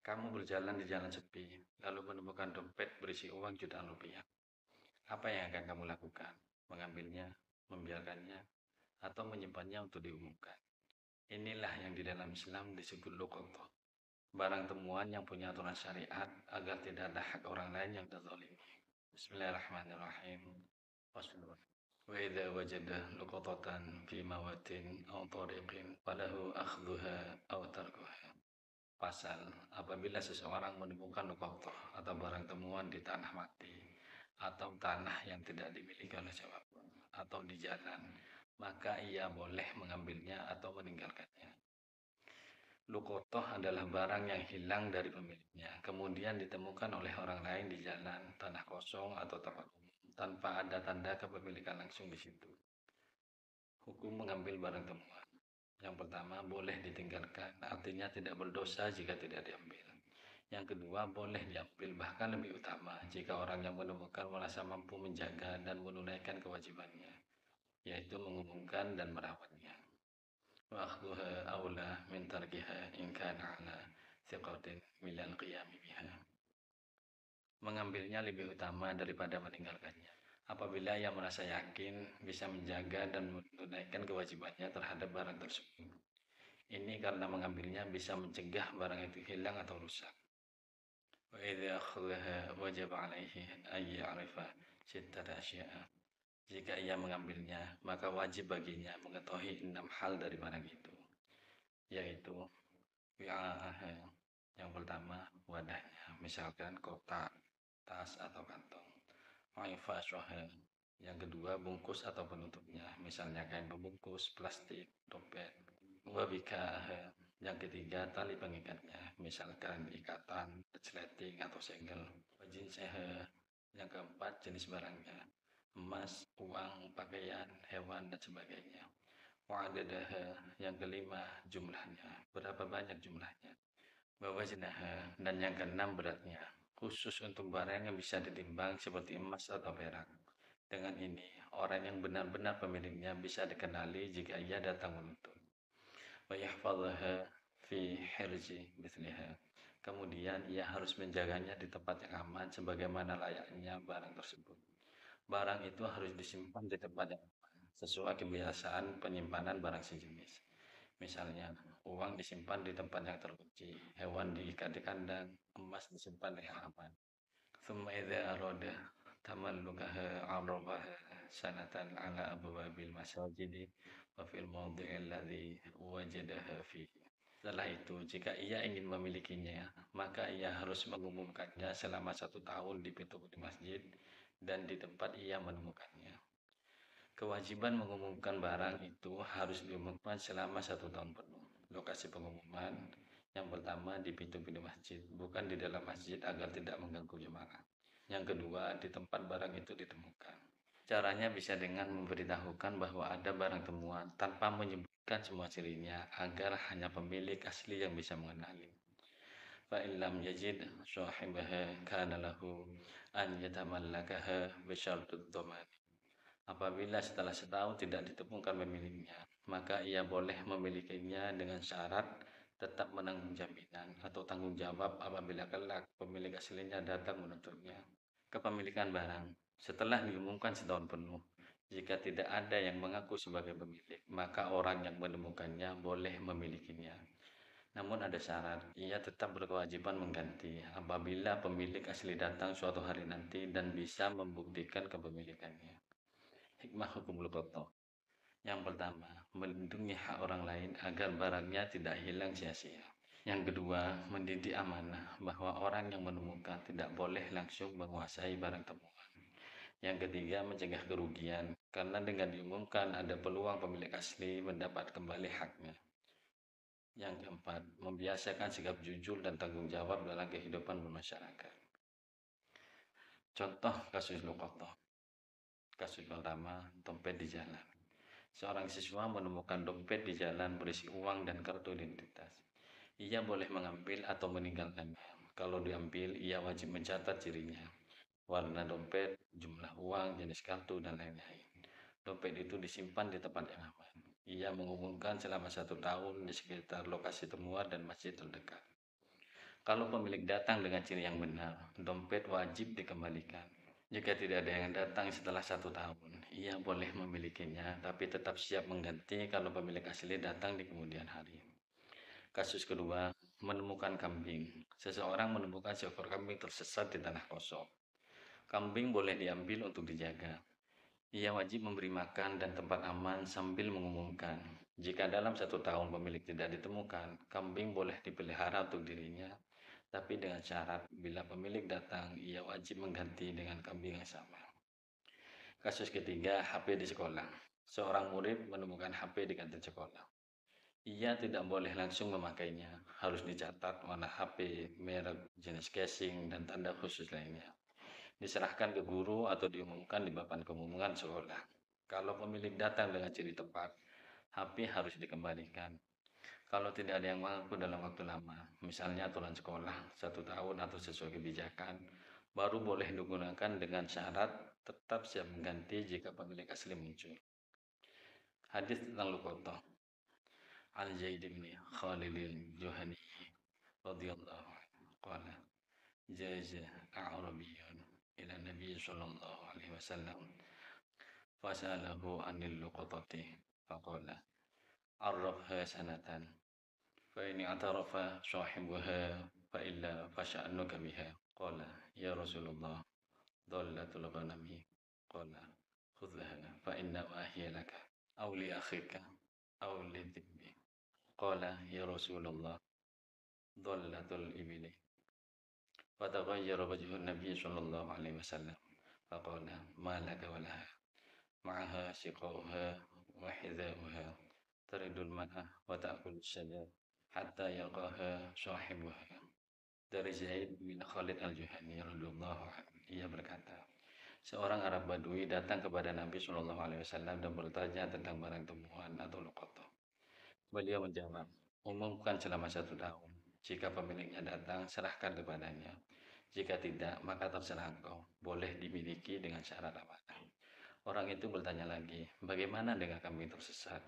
Kamu berjalan di jalan sepi, lalu menemukan dompet berisi uang jutaan rupiah. Apa yang akan kamu lakukan? Mengambilnya, membiarkannya, atau menyimpannya untuk diumumkan? Inilah yang di dalam Islam disebut luqatah. Barang temuan yang punya aturan syariat agar tidak ada hak orang lain yang terzalimi. Bismillahirrahmanirrahim. Wassallallahu. Wa idza wajada luqatatan fi mawatin aw tariqin falahu akhdhuha aw tarkuha. Pasal, apabila seseorang menemukan luqatah atau barang temuan di tanah mati atau tanah yang tidak dimiliki oleh siapapun atau di jalan, maka ia boleh mengambilnya atau meninggalkannya. Luqatah adalah barang yang hilang dari pemiliknya, kemudian ditemukan oleh orang lain di jalan, tanah kosong atau tempat umum, tanpa ada tanda kepemilikan langsung di situ. Hukum mengambil barang temuan. Yang pertama, boleh ditinggalkan, artinya tidak berdosa jika tidak diambil. Yang kedua, boleh diambil, bahkan lebih utama jika orang yang menemukan merasa mampu menjaga dan menunaikan kewajibannya, yaitu mengumumkan dan merawatnya. Wa akhdhuha aula min tarkiha in kana ala thiqatin minal qiyami biha. Mengambilnya lebih utama daripada meninggalkannya. Apabila ia merasa yakin bisa menjaga dan menunaikan kewajibannya terhadap barang tersebut. Ini karena mengambilnya bisa mencegah barang itu hilang atau rusak. Wa idza akhadhaha wajib alaihi an ya'rifa sittata asya'a. Jika ia mengambilnya, maka wajib baginya mengetahui 6 hal dari barang itu, yaitu wi'a'aha. Yang pertama, wadahnya, misalkan kotak, tas atau kantong. Ma'ifasyaha. Yang kedua, bungkus atau penutupnya, misalnya kain pembungkus, plastik, dompet. Wabikaha. Yang ketiga, tali pengikatnya, misalkan ikatan, resleting atau segel. Wajinseha. Yang keempat, jenis barangnya, emas, uang, pakaian, hewan, dan sebagainya. Wa'adadaha. Yang kelima, jumlahnya, berapa banyak jumlahnya. Wawazinaha. Dan yang keenam, beratnya, khusus untuk barang yang bisa ditimbang seperti emas atau perak. Dengan ini, orang yang benar-benar pemiliknya bisa dikenali jika ia datang menuntut. Wa yahfadhaha fi hirzi mithliha. Kemudian ia harus menjaganya di tempat yang aman sebagaimana layaknya barang tersebut. Barang itu harus disimpan di tempat yang aman sesuai kebiasaan penyimpanan barang sejenis. Misalnya, uang disimpan di tempat yang terkunci, hewan diikat di kandang, emas disimpan yang aman. Thumma idza arada tamallukaha arabaha sanatan ala abwabil masajidi wa fil mawdi'il ladzi wajadaha fihi. Setelah itu, jika ia ingin memilikinya, maka ia harus mengumumkannya selama 1 tahun di pintu-pintu masjid dan di tempat ia menemukannya. Kewajiban mengumumkan barang itu harus diumumkan selama 1 tahun penuh. Lokasi pengumuman yang pertama di pintu-pintu masjid, bukan di dalam masjid agar tidak mengganggu jemaah. Yang kedua, di tempat barang itu ditemukan. Caranya bisa dengan memberitahukan bahwa ada barang temuan tanpa menyebutkan semua cirinya agar hanya pemilik asli yang bisa mengenali. Fa illam yajid sahibaha kana lahu an yatamallakaha bi syartud dhaman. Apabila setelah 1 tahun tidak ditemukan pemiliknya, maka ia boleh memilikinya dengan syarat tetap menanggung jaminan atau tanggung jawab apabila kelak pemilik aslinya datang menuntutnya. Kepemilikan barang. Setelah diumumkan 1 tahun penuh, jika tidak ada yang mengaku sebagai pemilik, maka orang yang menemukannya boleh memilikinya. Namun ada syarat, ia tetap berkewajiban mengganti apabila pemilik asli datang suatu hari nanti dan bisa membuktikan kepemilikannya. Hikmah hukum luqatah. Yang pertama, melindungi hak orang lain agar barangnya tidak hilang sia-sia. Yang kedua, mendidik amanah bahwa orang yang menemukan tidak boleh langsung menguasai barang temuan. Yang ketiga, mencegah kerugian karena dengan diumumkan ada peluang pemilik asli mendapat kembali haknya. Yang keempat, membiasakan sikap jujur dan tanggung jawab dalam kehidupan bermasyarakat. Contoh kasus luqatah. Kasus pertama, dompet di jalan. Seorang siswa menemukan dompet di jalan berisi uang dan kartu identitas. Ia boleh mengambil atau meninggalkannya. Kalau diambil, ia wajib mencatat cirinya, warna dompet, jumlah uang, jenis kartu, dan lain-lain. Dompet itu disimpan di tempat yang aman. Ia mengumumkan selama 1 tahun di sekitar lokasi temuan dan masjid terdekat. Kalau pemilik datang dengan ciri yang benar, dompet wajib dikembalikan. Jika tidak ada yang datang setelah 1 tahun, ia boleh memilikinya, tapi tetap siap mengganti kalau pemilik asli datang di kemudian hari. Kasus kedua, menemukan kambing. Seseorang menemukan seekor kambing tersesat di tanah kosong. Kambing boleh diambil untuk dijaga. Ia wajib memberi makan dan tempat aman sambil mengumumkan, jika dalam 1 tahun pemilik tidak ditemukan, kambing boleh dipelihara untuk dirinya, tapi dengan syarat bila pemilik datang, ia wajib mengganti dengan kambing yang sama. Kasus ketiga, HP di sekolah. Seorang murid menemukan HP di kantin sekolah. Ia tidak boleh langsung memakainya, harus dicatat warna HP, merek, jenis casing, dan tanda khusus lainnya. Diserahkan ke guru atau diumumkan di papan pengumuman sekolah. Kalau pemilik datang dengan ciri tepat, HP harus dikembalikan. Kalau tidak ada yang mampu dalam waktu lama, misalnya aturan sekolah 1 tahun atau sesuai kebijakan, baru boleh digunakan dengan syarat tetap siap mengganti jika pemilik asli muncul. Hadis tentang Luqotoh. Al-Zaid bin Khalid al-Juhani radhiyallahu anhu qala jaza a'rabiyyun ila Nabi sallallahu alaihi wasallam fasalahu anil luqatati faqala arrafha sanatan fa in i'tarafa sahibuha fa illa fasha'nuka biha qala ya Rasulullah dhallatul ghanami qala khudhha fa inna hiya laka aw li akhika aw li dhibbi qala ya Rasulullah dhallatul ibli فتغير وجه النبي صلى الله عليه وسلم فقال ما لك ولها معها سقاؤها وحذاؤها ترد الماء وتأكل الشجر حتى يلقاها صاحبها. Dari Zaid bin Khalid al-Juhani radhiyallahu anhu, ia berkata, seorang Arab Badui datang kepada Nabi Shallallahu Alaihi Wasallam dan bertanya tentang barang temuan atau luqatah. Beliau menjawab, umumkan selama 1 tahun. Jika pemiliknya datang, serahkan kepadanya. Jika tidak, maka terserah engkau. Boleh dimiliki dengan syarat amanah. Orang itu bertanya lagi, bagaimana dengan kambing tersesat?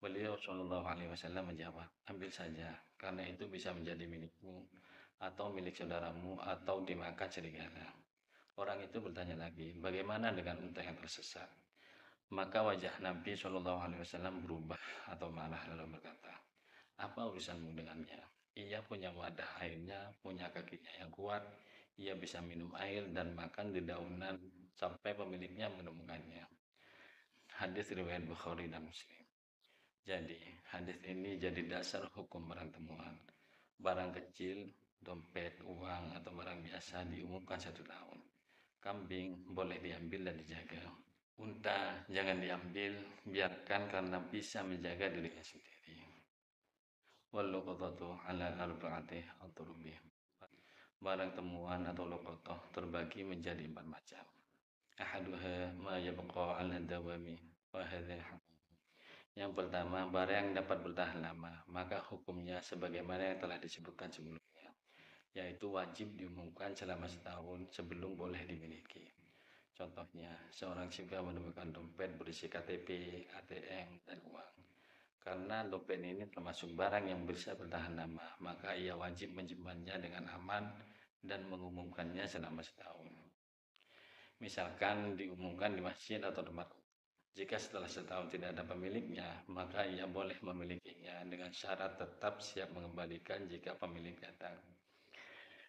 Beliau Shallallahu Alaihi Wasallam menjawab, ambil saja, karena itu bisa menjadi milikmu, atau milik saudaramu, atau dimakan serigala. Orang itu bertanya lagi, bagaimana dengan unta yang tersesat? Maka wajah Nabi Shallallahu Alaihi Wasallam berubah atau marah lalu berkata, apa urusanmu dengannya? Ia punya wadah airnya, punya kakinya yang kuat, ia bisa minum air dan makan di daunan sampai pemiliknya menemukannya. Hadis riwayat Bukhari dan Muslim. Jadi, hadis ini jadi dasar hukum barang temuan. Barang kecil, dompet, uang, atau barang biasa diumumkan 1 tahun. Kambing boleh diambil dan dijaga. Unta jangan diambil, biarkan karena bisa menjaga dirinya sendiri. Wal-luqatatu ala arba'ati atrubi. Barang temuan atau luqatah terbagi menjadi 4 macam. Ahaduha ma yabqa ala dawami wa hadha. Yang pertama, barang yang dapat bertahan lama, maka hukumnya sebagaimana yang telah disebutkan sebelumnya, yaitu wajib diumumkan selama 1 tahun sebelum boleh dimiliki. Contohnya, seorang jika menemukan dompet berisi KTP, ATM, dan uang. Karena dompet ini termasuk barang yang bisa bertahan lama, maka ia wajib menyimpannya dengan aman dan mengumumkannya selama 1 tahun. Misalkan diumumkan di masjid atau tempat. Jika setelah 1 tahun tidak ada pemiliknya, maka ia boleh memilikinya dengan syarat tetap siap mengembalikan jika pemilik datang.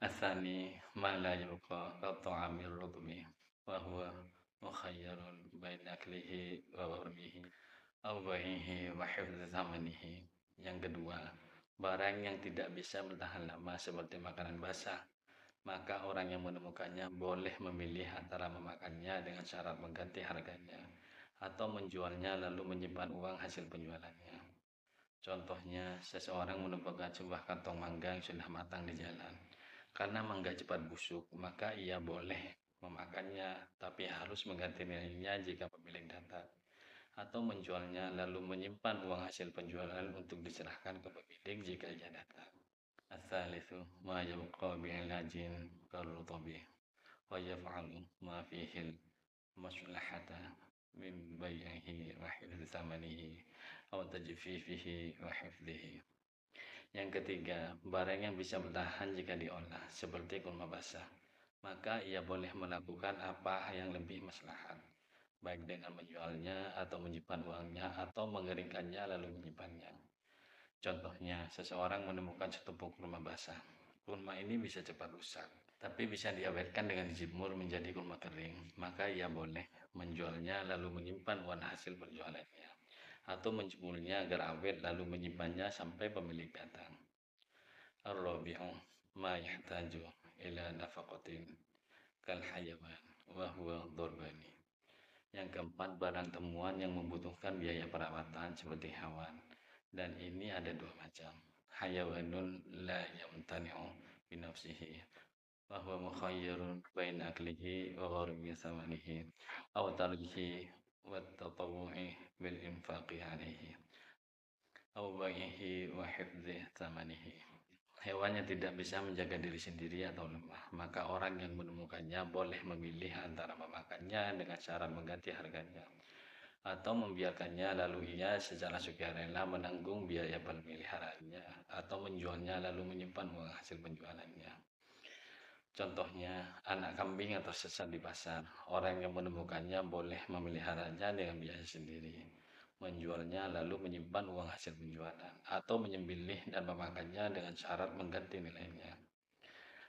Asani ma la yulqa qat'amir rudmi wa huwa mukhayyarun baina aklihi wa warmihi aw baihi wa hifdz zamanihi. Yang kedua, barang yang tidak bisa bertahan lama seperti makanan basah, maka orang yang menemukannya boleh memilih antara memakannya dengan syarat mengganti harganya atau menjualnya lalu menyimpan uang hasil penjualannya. Contohnya, seseorang menemukan sebuah kantong mangga yang sudah matang di jalan. Karena mangga cepat busuk, maka ia boleh memakannya, tapi harus mengganti nilainya jika pemilik datang. Atau menjualnya lalu menyimpan uang hasil penjualan untuk diserahkan ke pemilik jika ia datang. Ats-tsalitsu ma yabqa bi'ilajin karutabi wa yaf'alu ma fihi maslahata min bai'ihi wa hifdzi thamanihi aw tajfifihi wa hifdzihi. Yang ketiga, barang yang bisa bertahan jika diolah, seperti kurma basah, maka ia boleh melakukan apa yang lebih maslahat, baik dengan menjualnya atau menyimpan uangnya atau mengeringkannya lalu menyimpannya. Contohnya, seseorang menemukan setumpuk kurma basah. Kurma ini bisa cepat rusak, tapi bisa diawetkan dengan dijemur menjadi kurma kering. Maka ia boleh menjualnya lalu menyimpan uang hasil penjualannya, atau menjemurnya agar awet lalu menyimpannya sampai pemilik datang. Ar-rabi'u ma yahtaju ila nafaqatin kal hayawan wa huwa dhurbani. Yang keempat, barang temuan yang membutuhkan biaya perawatan seperti hewan. Dan ini ada dua macam. Hayawanun la yamtani'u binafsihi wa huwa mukhayyarun baina aklihi wa gharimi samanihi aw tarjihi wa tatawu'i bil infaqi alaihi aw baihi wa hifdhi samanihi. Hewan yang tidak bisa menjaga diri sendiri atau lemah, maka orang yang menemukannya boleh memilih antara memakannya dengan syarat mengganti harganya, atau membiarkannya lalu ia secara sukarela menanggung biaya pemeliharaannya, atau menjualnya lalu menyimpan uang hasil penjualannya. Contohnya, anak kambing yang tersesat di pasar, orang yang menemukannya boleh memeliharanya dengan biaya sendiri, menjualnya lalu menyimpan uang hasil penjualan, atau menyembelih dan memakannya dengan syarat mengganti nilainya.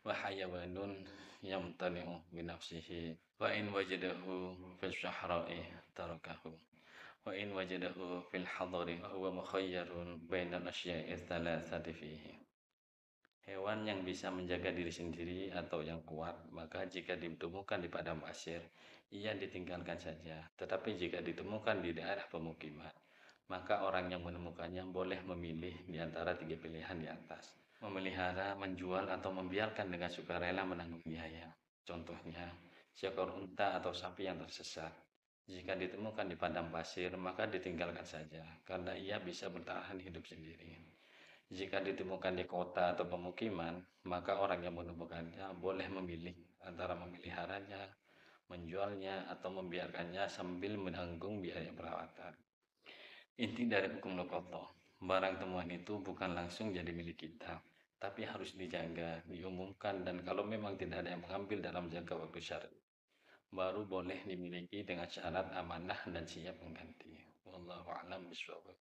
Wa hayawanun yamtani'u binafsihi wa in wajadahu fil syahra'i tarakahu wa in wajadahu fil hadari huwa mukhayyarun bainal asya'i thalathati fihi. Hewan yang bisa menjaga diri sendiri atau yang kuat, maka jika ditemukan di padang pasir, ia ditinggalkan saja. Tetapi jika ditemukan di daerah pemukiman, maka orang yang menemukannya boleh memilih di antara tiga pilihan di atas. Memelihara, menjual, atau membiarkan dengan sukarela menanggung biaya. Contohnya, seekor unta atau sapi yang tersesat. Jika ditemukan di padang pasir, maka ditinggalkan saja, karena ia bisa bertahan hidup sendiri. Jika ditemukan di kota atau pemukiman, maka orang yang menemukannya boleh memilih antara memeliharanya, menjualnya, atau membiarkannya sambil menanggung biaya perawatan. Inti dari hukum lokoto, barang temuan itu bukan langsung jadi milik kita, tapi harus dijaga, diumumkan, dan kalau memang tidak ada yang mengambil dalam jangka waktu syar'i, baru boleh dimiliki dengan syarat amanah dan siap mengganti. Wallahu a'lam bishawab.